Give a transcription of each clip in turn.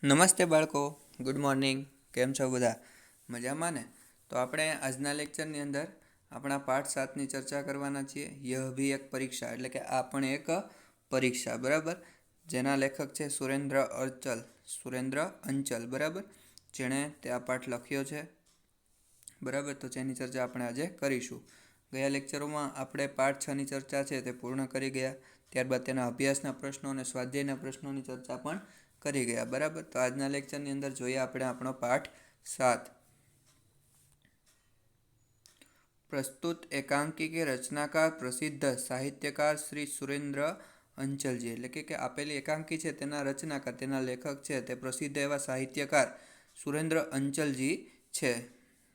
નમસ્તે બાળકો, good morning. કેમ છો બધા? મજામાં ને? તો આપણે આજના લેક્ચરની અંદર આપણા પાઠ 7ની ચર્ચા કરવાના છીએ. યહ ભી એક પરીક્ષા, એટલે કે આ પણ એક પરીક્ષા, બરાબર. જેના લેખક છે સુરેન્દ્ર અંચલ, બરાબર, જેણે તે આ પાઠ લખ્યો છે, બરાબર. તો જેની ચર્ચા આપણે આજે કરીશું. ગયા લેક્ચરોમાં આપણે પાઠ 6ની ચર્ચા છે તે પૂર્ણ કરી ગયા. ત્યારબાદ તેના અભ્યાસના પ્રશ્નો અને સ્વાધ્યાયના પ્રશ્નોની ચર્ચા પણ કરી ગયા, બરાબર. તો આજના લેક્ચરની અંદર જોઈએ આપણે આપણો પાઠ 7. પ્રસ્તુત એકાંકી કે રચનાકાર પ્રસિદ્ધ સાહિત્યકાર શ્રી સુરેન્દ્ર અંચલજી, એટલે કે આપેલી એકાંકી છે તેના રચનાકાર, તેના લેખક છે તે પ્રસિદ્ધ એવા સાહિત્યકાર સુરેન્દ્ર અંચલજી છે.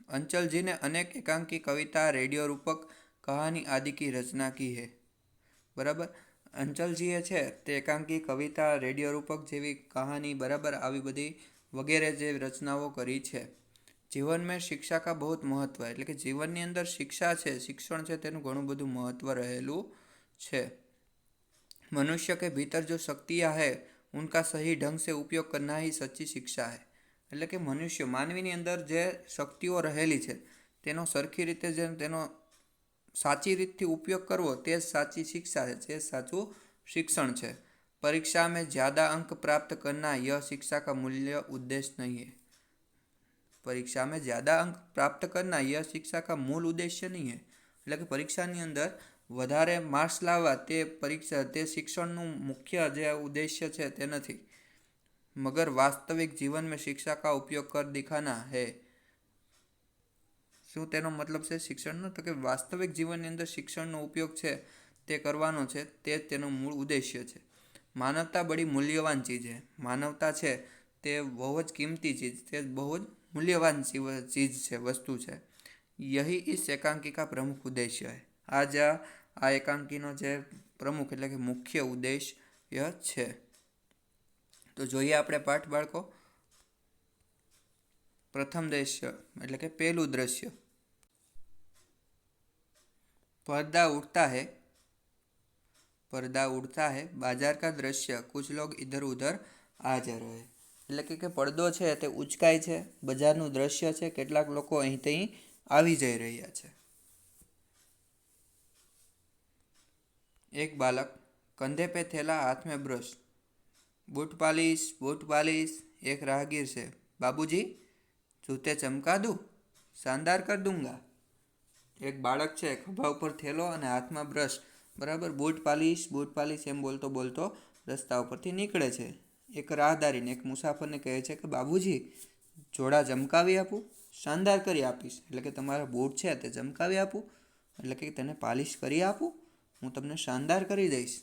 अंचल ने अनेक एकांकी कविता, रेडियो रूपक, कहानी आदि की रचना की है, बराबर. अंचलजीए છે તે એકાંકી કવિતા, રેડિયો રૂપક જેવી કહાની, બરાબર, આવી બધી વગેરે જે રચનાઓ કરી છે. जीवन में शिक्षा का बहुत महत्व है, એટલે કે જીવનની અંદર શિક્ષા છે, શિક્ષણ છે, તેનું ઘણું બધું મહત્વ રહેલું છે. मनुष्य के भीतर जो शक्तियाँ है उनका सही ढंग से उपयोग करना ही सच्ची शिक्षा है. એટલે કે મનુષ્ય, માનવીની અંદર જે શક્તિઓ રહેલી છે તેનો સરખી રીતે તેનો સાચી રીતથી ઉપયોગ કરવો તે જ સાચી શિક્ષા છે, જે સાચું શિક્ષણ છે. परीक्षा में ज़्यादा अंक प्राप्त करना यह शिक्षा का मूल्य उद्देश्य नहीं है. परीक्षा में ज़्यादा अंक प्राप्त करना यह शिक्षा का मूल उद्देश्य नहीं है. એટલે કે પરીક્ષાની અંદર વધારે માર્ક્સ લાવવા તે શિક્ષણનું મુખ્ય જે ઉદ્દેશ્ય છે તે નથી. मगर वास्तविक जीवन में शिक्षा का उपयोग कर दिखाना है. શું તેનો મતલબ છે શિક્ષણનો? તો કે વાસ્તવિક જીવનની અંદર શિક્ષણનો ઉપયોગ છે તે કરવાનો છે, તે જ તેનો મૂળ ઉદ્દેશ્ય છે. માનવતા બડી મૂલ્યવાન ચીજ છે. માનવતા છે તે બહુ જ કિંમતી ચીજ, તે બહુ જ મૂલ્યવાન ચીજ છે, વસ્તુ છે. यही इस एकांकी का प्रमुख उद्देश्य है. આ એકાંકીનો જે પ્રમુખ એટલે કે મુખ્ય ઉદ્દેશ્ય છે. તો જોઈએ આપણે પાઠ, બાળકો. प्रथम दृश्य એટલે કે પહેલું દ્રશ્ય. पर्दा उड़ता है, बाजार का दृश्य, कुछ लोग इधर उधर आ जा रहे हैं. એટલે કે પડદો છે તે ઉચકાય છે, બજારનું દ્રશ્ય છે, કેટલાક લોકો અહીં ત્યાં આવી જઈ રહ્યા છે. एक बालक, कंधे पे थैला, हाथ में ब्रश, बूट पालिश. एक राहगीर से, बाबूजी जूते चमका दूं, शानदार कर दूंगा. एक બાળક છે, ખભા ઉપર થેલો અને હાથમાં બ્રશ, બરાબર, બૂટ પાલિશ એમ બોલતો બોલતો રસ્તા ઉપરથી નીકળે છે. એક રાહદારીને, એક મુસાફરને કહે છે કે બાબુજી જોડા ચમકાવી આપું, શાનદાર કરી આપીશ. એટલે કે તમારા બૂટ છે તે ચમકાવી આપું, એટલે કે તેને પાલિશ કરી આપું, હું તમને શાનદાર કરી દઈશ.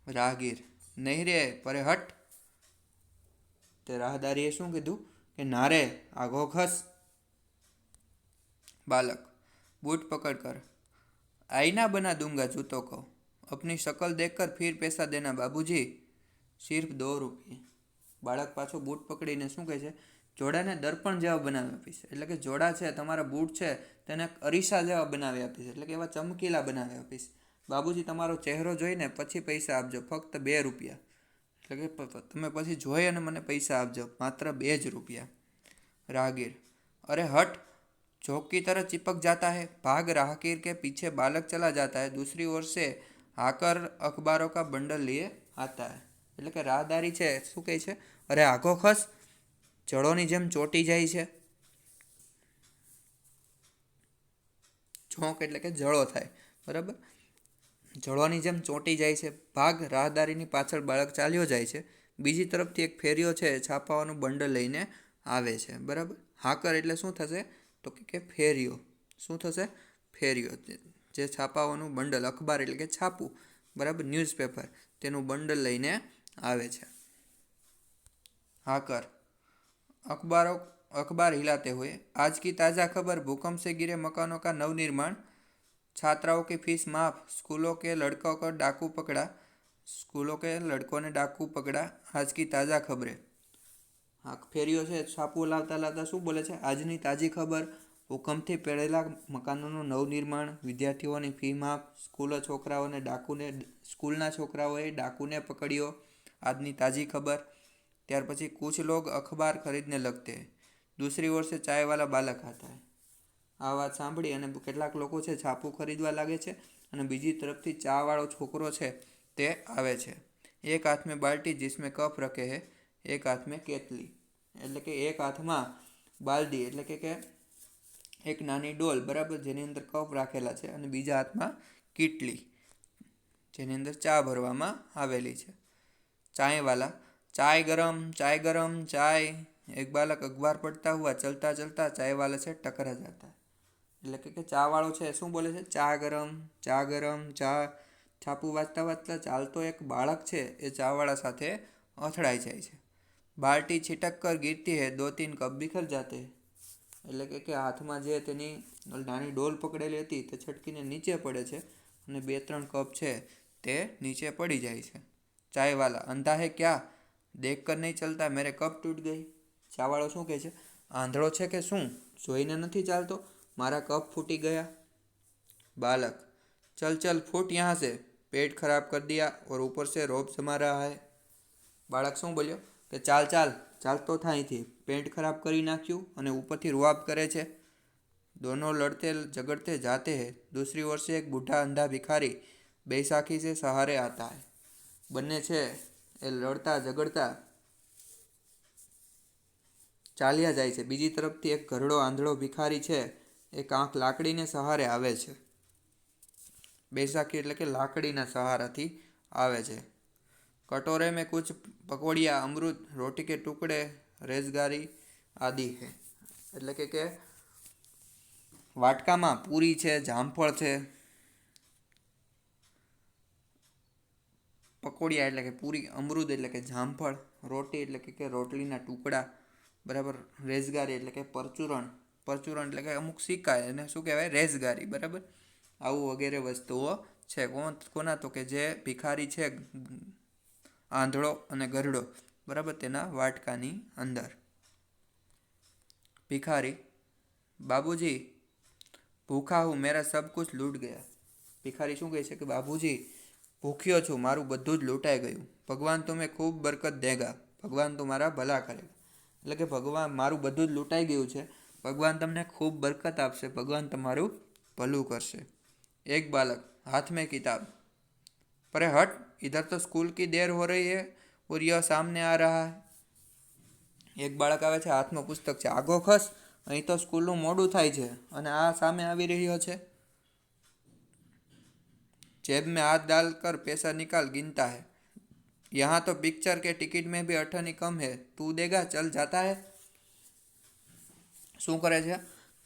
રાહગીર, નહીં રે પરે હટ. તે રાહદારીએ શું કીધું કે ના રે, આઘો ખસ. बालक, बूट पकड़कर, आईना बना दूंगा जूतों को, अपनी शक्ल देखकर फिर पैसा देना बाबूजी, सिर्फ 2 रुपये. બાળક પાછો બૂટ પકડીને શું કહે છે? જોડાને દર્પણ જેવા બનાવી આપીશ. એટલે કે જોડા છે, તમારા બૂટ છે તેને અરીસા જેવા બનાવી આપીશ, એટલે કે એવા ચમકીલા બનાવી આપીશ. બાબુજી તમારો ચહેરો જોઈને પછી પૈસા આપજો, ફક્ત 2 રૂપિયા. એટલે કે તમે પછી જોઈ અને મને પૈસા આપજો, માત્ર 2 જ રૂપિયા. राहगीर, अरे हट, चौक की तरह चिपक जाता है. भाग. राहगीर के पीछे बालक चला जाता है. दूसरी ओर से आकर अखबारों का बंडल लिए आता है. એટલે કે રાહદારી છે શું કહે છે? અરે આઘો ખસ, જળોની જેમ ચોંટી જાય છે. ચોંક એટલે કે જળો થાય, બરાબર, જળોની જેમ ચોંટી જાય છે. ભાગ. રાહદારીની પાછળ બાળક ચાલ્યો જાય છે. બીજી તરફથી એક ફેરિયો છે છાપાવાનું બંડલ લઈને આવે છે, બરાબર. હાકર એટલે શું થશે? તો કે ફેરિયો. શું થશે? ફેરિયો. જે છાપાવાનું બંડલ, અખબાર એટલે કે છાપું, બરાબર, ન્યૂઝપેપર, તેનું બંડલ લઈને આવે છે. हाकर, अखबार हिलाते हुए, आज की ताज़ा खबर, भूकंप से गिरे मकानों का नवनिर्माण, छात्राओं की फीस माफ, स्कूलों के लड़कों ने डाकू पकड़ा, आज की ताज़ा खबरें. हाँ, फेरियो છે છાપું લાવતા લાવતા શું બોલે છે? આજની તાજી ખબર, ભૂકંપથી પડેલા મકાનોનું નવનિર્માણ, વિદ્યાર્થીઓની ફી માફ, સ્કૂલના છોકરાઓએ ડાકુને પકડ્યો, આજની તાજી ખબર. ત્યાર પછી કુછ લોग અખબાર ખરીદને લગતે હૈ, दूसरी ओर से चाय वाला बालक आता है। આ વાત સાંભળી અને કેટલાક લોકો છે છાપું ખરીદવા લાગે છે અને બીજી તરફથી ચા વાળો છોકરો છે તે આવે છે। એક હાથ में बाल्टी जिसमें कप रखे है, एक हाथ में केतली, એટલે કે એક હાથમાં બાલદી એટલે કે એક નાની ડોલ બરાબર જેની અંદર કપ રાખેલા છે અને બીજા હાથમાં કીટલી જેની અંદર ચા ભરવામાં આવેલી છે। चाय वाला, चाय गरम चाय गरम चाय। एक बालक अखबार पढ़ता हुआ चलता चलता चाय वाले से टकरा जाता है। એટલે કે ચા વાળો છે શું બોલે છે? ચા ગરમ ચા। છાપું વાંચતા વાંચતા ચાલતો એક બાળક છે એ ચાવાળા સાથે અથડાઈ જાય છે। બાલ્ટી છિટક કર ગીરતી હૈ, દો તીન કપ બિખર જાતે હૈ। એટલે કે હાથમાં જે તેની નાની ડોલ પકડેલી હતી તે છટકીને નીચે પડે છે અને 2-3 કપ છે તે નીચે પડી જાય છે। ચાય વાલા, અંધા હે ક્યા? દેખ કર નહીં ચલતા, મેરે કપ તૂટ ગઈ। ચા વાળો શું કહે છે? આંધળો છે કે શું? જોઈને નથી ચાલતો, મારા કપ ફૂટી ગયા। बालक, चल चल फूट यहाँ से, पेट खराब कर दिया और ऊपर से रोब जमा रहा है। બાળક શું બોલ્યો કે ચાલ ચાલ ચાલતો था અહીંથી, પેન્ટ ખરાબ કરી નાખ્યું અને ઉપરથી રૂઆબ કરે છે। दोनों लड़ते झगड़ते जाते हैं, दूसरी ओर से एक बूढ़ा अंधा भिखारी बैसाखी से सहारे आता है। બંને છે એ લડતા ઝઘડતા ચાલ્યા જાય છે, બીજી તરફથી એક ઘરડો આંધળો ભિખારી છે એ કાંક લાકડીને સહારે આવે છે। बैसाखी એટલે કે લાકડીના સહારાથી આવે છે। कटोरे में कुछ पकौड़िया, अमरूद, रोटी के टुकड़े, रेजगारी आदि है। એટલે કે વાટકામાં પૂરી છે, જામફળ છે, પકોડિયા એટલે કે પૂરી, અમરૂદ એટલે કે જામફળ, રોટી એટલે કે રોટલીના ટુકડા બરાબર, રેઝગારી એટલે કે પરચુરણ એટલે કે અમુક સિક્કા એને શું કહેવાય? રેઝગારી બરાબર। આવું વગેરે વસ્તુઓ છે કોના? તો કે જે ભિખારી છે આંધળો અને ગરડો બરાબર તેના વાટકાની અંદર। ભિખારી, બાબूजी ભૂખા હું, મેરા સબ કુછ લૂટ ગયા। ભિખારી શું કહે છે કે બાબूजी ભૂખ્યો છું, મારું બધું જ લૂંટાઈ ગયું। ભગવાન तुम्हें ખૂબ બરકત દેગા, ભગવાન તમારા ભલા કરેગા। એટલે કે ભગવાન મારું બધું જ લૂંટાઈ ગયું છે, ભગવાન તમને ખૂબ બરકત આપશે, ભગવાન તમારું ભલું કરશે। એક બાલક, હાથ में किताब, अरे हट, इधर तो स्कूल की देर हो रही है और यह सामने आ रहा है। એક બાળક આવે છે, હાથમાં પુસ્તક છે, આગો ખસ, અહીં તો સ્કૂલનું મોડું થાય છે અને આ સામે આવી રહ્યો છે। जेब में हाथ डालकर पैसा निकाल, गिनता है, यहाँ तो पिक्चर के टिकट में भी अठन्नी कम है, तू देगा, चल जाता है। શું કરે છે?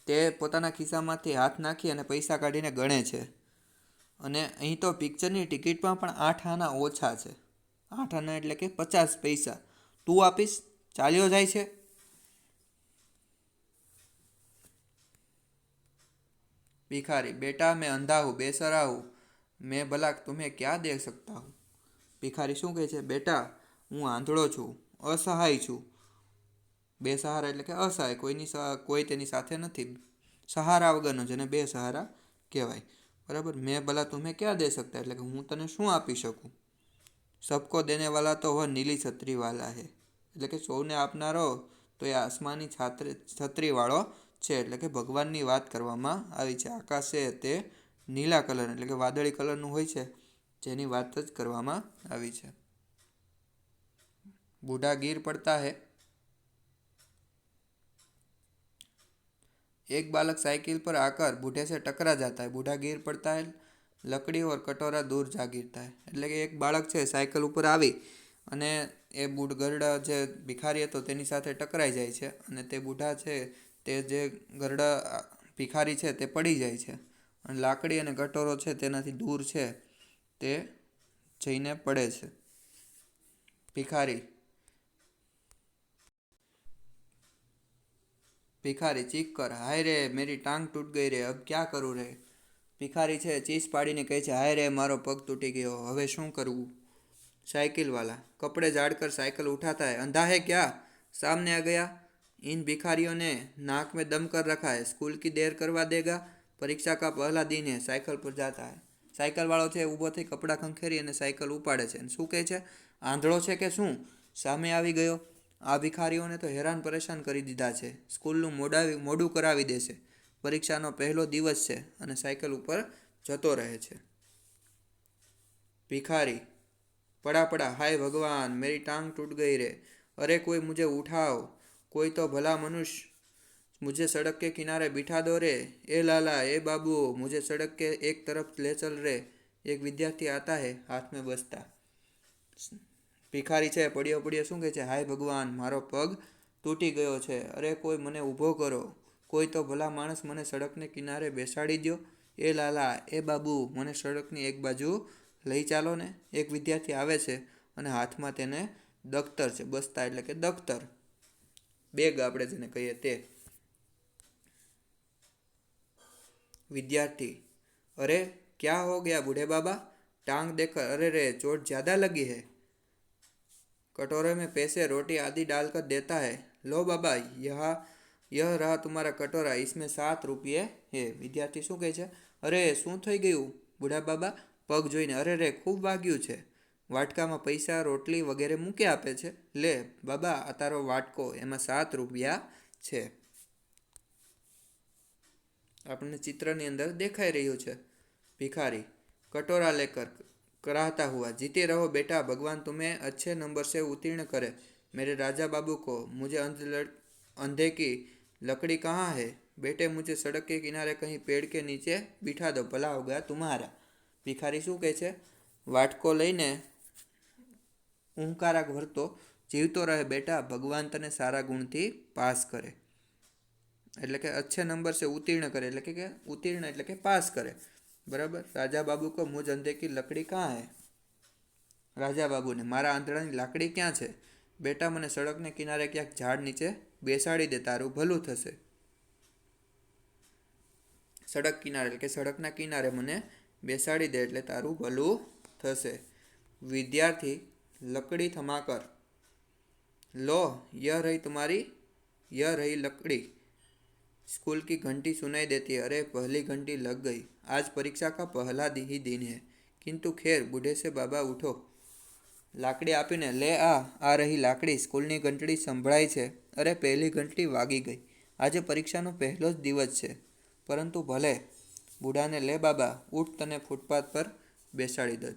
તે પોતાના ખિસ્સામાંથી હાથ નાખી અને પૈસા કાઢીને ગણે છે અને અહીં તો પિક્ચરની ટિકિટમાં પણ 8 આના ઓછા છે। 8 આના એટલે કે 50 પૈસા, તું આપીશ, ચાલ્યો જાય છે। भिखारी, बेटा मैं अंधा हूँ, बेसहारा हूँ, मैं भला तुम्हें क्या दे सकता हूँ। ભિખારી શું કહે છે? બેટા હું આંધળો છું, અસહાય છું, બેસહારા એટલે કે અસહાય, કોઈ તેની સાથે નથી, સહારા વગરનો જેને બેસહારા કહેવાય બરાબર। મેં ભલા तुम्हें क्या दे सकता એટલે કે હું તને શું આપી શકું। सबको देने वाला तो वह नीली छतरी वाला है, એટલે કે સૌને આપનારો તો એ આસમાની છત્રી વાળો છે। એટલે કે ભગવાનની વાત કરવામાં આવી છે। આકાશ છે તે નીલા કલર એટલે કે વાદળી કલરનું હોય છે જેની વાત જ કરવામાં આવી છે। बूढ़ा गिर पड़ता है, एक बालक साइकिल पर आकर बूढ़े से टकरा जाता है, बूढ़ा गिर पड़ता है, लकड़ी और कटोरा दूर जा गिरता है। એટલે કે એક બાળક છે સાયકલ ઉપર આવી અને એ ગરડા જે ભિખારી હતો તેની સાથે ટકરાઈ જાય છે અને તે બુઢા છે તે જે ગરડા ભિખારી છે તે પડી જાય છે અને લાકડી અને કટોરો છે તેનાથી દૂર છે તે જઈને પડે છે। ભિખારી ચીખ કર, હાય રે મેરી ટાંગ તૂટ ગઈ રે, અબ ક્યા કરું રે। ભિખારી છે ચીસ પાડીને કહે છે, હાય રે મારો પગ તૂટી ગયો, હવે શું કરવું। साइकिल वाला, कपड़े झाड़कर साइकिल उठाता है, अंधा है क्या, सामने आ गया, इन भिखारियों ने नाक में दम कर रखा है, स्कूल की देर करवा देगा, परीक्षा का पहला दिन है, साइकिल पर जाता है। साइकिल वाળો છે ઊભો થઈ કપડાં ખંખેરી અને સાયકલ ઉપાડે છે અને શું કહે છે? આંધળો છે કે શું, સામે આવી ગયો, આ ભિખારીઓને તો હેરાન પરેશાન કરી દીધા છે. સ્કૂલનું મોડું કરાવી દેશે. પરીક્ષાનો પહેલો દિવસ છે અને સાયકલ ઉપર જતો રહે છે. भिखारी पड़ा पड़ा, हाय भगवान मेरी टांग टूट गई रे, अरे कोई मुझे उठाओ, कोई तो भला मनुष्य मुझे सड़क के किनारे बिठा दो रे, ए लाला ए बाबू मुझे सड़क के एक तरफ ले चल रे. एक विद्यार्थी आता है हाथ में बसता. ભિખારી છે પડ્યો પડ્યો શું કહે છે? હાય ભગવાન મારો પગ તૂટી ગયો છે, અરે કોઈ મને ઊભો કરો, કોઈ તો ભલા માણસ મને સડકને કિનારે બેસાડી દો, એ લાલા એ બાબુ મને સડકની એક બાજુ લઈ ચાલો ને. એક વિદ્યાર્થી આવે છે અને હાથમાં તેને દફતર છે. બસ્તા એટલે કે દફતર, બેગ આપણે જેને કહીએ તે. विद्यार्थी अरे क्या हो गया बूढ़े बाबा, टांग देखकर अरे रे चोट ज़्यादा लगी है. कटोरे में पैसे रोटी आदि डालकर देता है. लो बाबा यह रहा तुम्हारा कटोरा, इसमें 7 रुपये है. विद्यार्थी શું કહે છે? અરે શું થઈ ગયું બુઢા બાબા? પગ જોઈને અરે રે ખૂબ વાગ્યું છે. વાટકામાં પૈસા રોટલી વગેરે મૂકી આપે છે. લે બાબા આ તારો વાટકો, એમાં 7 રૂપિયા છે. આપણને ચિત્રની અંદર દેખાઈ રહ્યું છે. भिखारी कटोरा लेकर कराहता हुआ, जीते रहो बेटा, भगवान तुम्हें अच्छे नंबर से उत्तीर्ण करे. मेरे राजा बाबू को मुझे अंधे की लकड़ी कहाँ है, बेटे मुझे सड़क के किनारे कहीं पेड़ के नीचे बिठा दो, भला हो गया तुम्हारा. ભિખારી શું કહે છે? વાટકો લઈને ઊંકારા ભરતો, જીવતો રહે બેટા, ભગવાન તને સારા ગુણથી પાસ કરે. એટલે કે અચ્છે નંબર સે ઉત્તીર્ણ કરે, એટલે કે ઉત્તીર્ણ એટલે કે પાસ કરે. બરાબર. રાજા બાબુ કો મુझ અંધે કી લકડી કહાં હે, રાજા બાબુને મારા આંધળાની લાકડી ક્યાં છે, બેટા મને સડકને કિનારે ક્યાંક ઝાડ નીચે બેસાડી દે, તારું ભલું થશે. સડક કિનારે એટલે કે સડકના કિનારે મને બેસાડી દે એટલે તારું ભલું થશે. વિદ્યાર્થી लकड़ी थमाकर, लो यह रही लकड़ी. स्कूल की घंटी सुनाई देती है, अरे पहली घंटी लग गई, आज परीक्षा का पहला ही दिन है, किंतु खैर बूढ़े से बाबा उठो. લાકડી આપીને લે આ રહી લાકડી, સ્કૂલની ઘંટડી સંભળાય છે, અરે પહેલી ઘંટડી વાગી ગઈ, આજે પરીક્ષાનો પહેલો જ દિવસ છે, પરંતુ ભલે. બુઢાને લે બાબા ઉઠ, તને ફૂટપાથ પર બેસાડી દો.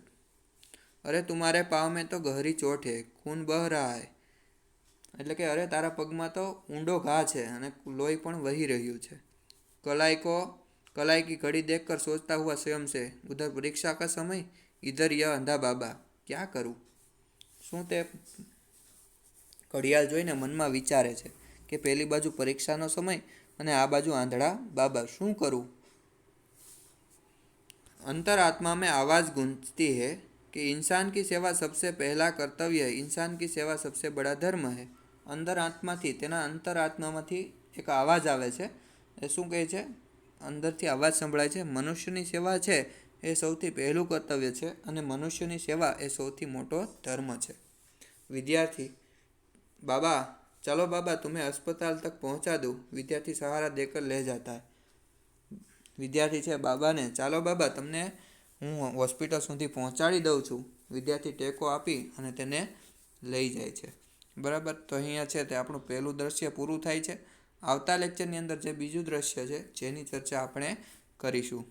અરે તુમારે પાવ મેં તો ગહરી ચોટ હે, ખૂન બહ રહા હૈ. એટલે કે અરે તારા પગમાં તો ઊંડો ઘા છે અને લોહી પણ વહી રહ્યું છે. કलाई की घड़ी देखकर सोचता हुआ स्वयं से, उधर परीक्षा का समय, इधर यह अंधा बाबा, क्या करूं. શું તે ઘડિયાળ જોઈને મનમાં વિચારે છે કે પેલી બાજુ પરીક્ષાનો સમય અને આ બાજુ આંધળા બાબા, શું કરું. अंतरात्मा में आवाज़ गूंजती है कि इंसान की सेवा सबसे पहला कर्तव्य है, इंसान की सेवा सबसे बड़ा धर्म है. અંદર આત્માથી, તેના અંતરાત્મામાંથી એક અવાજ આવે છે. એ શું કહે છે? અંદરથી અવાજ સંભળાય છે, મનુષ્યની સેવા છે એ સૌથી પહેલું કર્તવ્ય છે અને મનુષ્યની સેવા એ સૌથી મોટો ધર્મ છે. વિદ્યાર્થી बाबा चलो बाबा तुम्हें अस्पताल तक पहुंचा दूँ. विद्यार्थी सहारा देकर ले जाता है. વિદ્યાર્થી છે બાબાને, ચાલો બાબા તમને હું હોસ્પિટલ સુધી પહોંચાડી દઉં છું. વિદ્યાર્થી ટેકો આપી અને તેને લઈ જાય છે. બરાબર. તો અહીંયા છે તે આપણું પહેલું દ્રશ્ય પૂરું થાય છે. આવતા લેક્ચરની અંદર જે બીજું દ્રશ્ય છે જેની ચર્ચા આપણે કરીશું.